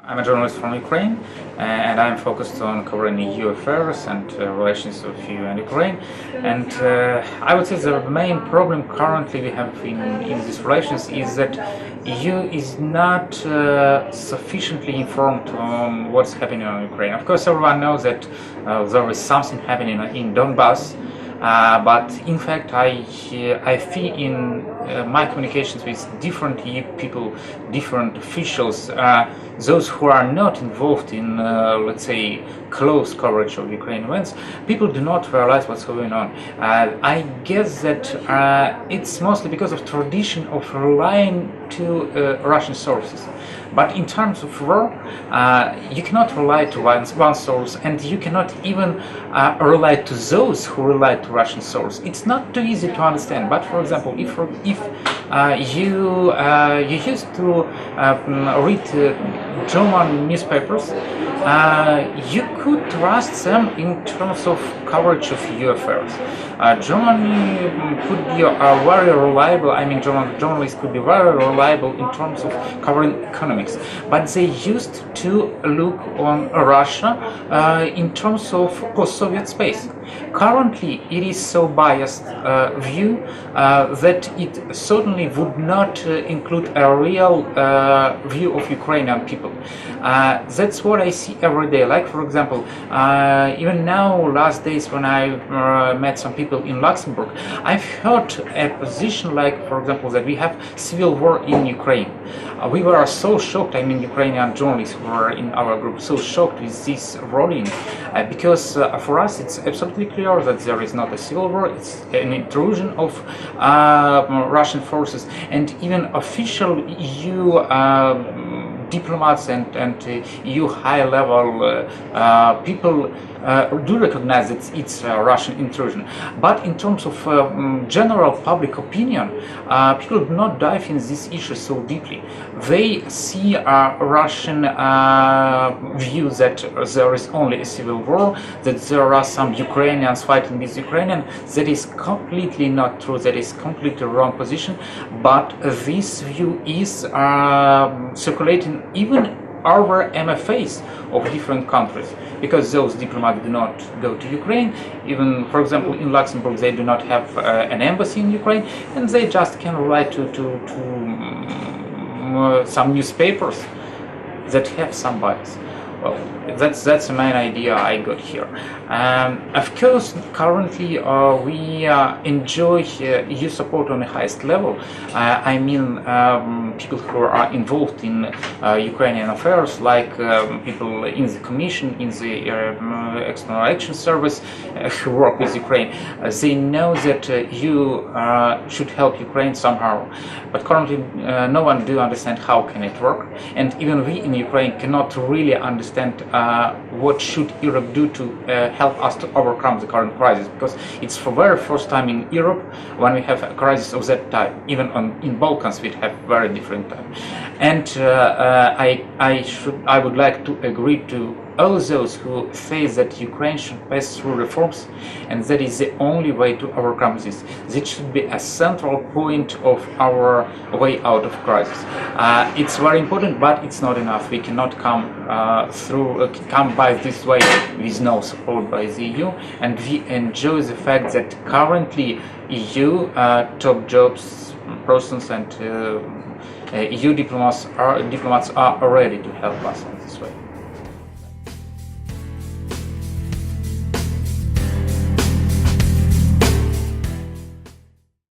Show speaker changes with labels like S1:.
S1: I'm a journalist from Ukraine, and I'm focused on covering EU affairs and relations of EU and Ukraine. And I would say the main problem currently we have in these relations is that EU is not sufficiently informed on what's happening in Ukraine. Of course, everyone knows that there is something happening in Donbass. But in fact, I feel in my communications with different EU people, different officials, those who are not involved in, let's say, close coverage of Ukraine events, people do not realize what's going on. I guess that it's mostly because of tradition of relying to Russian sources. But in terms of war, you cannot rely to one source, and you cannot even rely to those who rely to Russian source. It's not too easy to understand. But for example, if you used to read German newspapers, you could trust them in terms of coverage of EU affairs. Germany could be very reliable. I mean, German journalists could be very reliable in terms of covering economics, but they used to look on Russia in terms of post-Soviet space. Currently, it is so biased view that it certainly would not include a real view of Ukrainian people. That's what I see every day. Like, for example, even now, last days when I met some people in Luxembourg, I've heard a position like, for example, that we have civil war in Ukraine. We were so shocked, I mean, Ukrainian journalists who were in our group, so shocked with this ruling, because for us it's absolutely clear that there is not a civil war, it's an intrusion of Russian forces, and even official EU diplomats and EU high-level people do recognize that it's a Russian intrusion. But in terms of general public opinion, people do not dive in this issue so deeply. They see a Russian view that there is only a civil war, that there are some Ukrainians fighting with Ukrainians. That is completely not true. That is completely wrong position. But this view is circulating even over MFAs of different countries, because those diplomats do not go to Ukraine. Even, for example, in Luxembourg, they do not have an embassy in Ukraine, and they just can write to some newspapers that have some bias. Well, that's the main idea I got here. Of course, currently we enjoy EU support on the highest level. I mean, people who are involved in Ukrainian affairs, like people in the Commission, in the External Action Service, who work with Ukraine. They know that you should help Ukraine somehow. But currently, no one do understand how can it work, and even we in Ukraine cannot really understand what should Europe do to help us to overcome the current crisis, because it's for very first time in Europe when we have a crisis of that type. Even in Balkans we have very different time. And I would like to agree to all those who say that Ukraine should pass through reforms, and that is the only way to overcome this. This should be a central point of our way out of crisis. It's very important, but it's not enough. We cannot come by this way with no support by the EU, and we enjoy the fact that currently EU top jobs persons and EU diplomats are ready to help us in this way.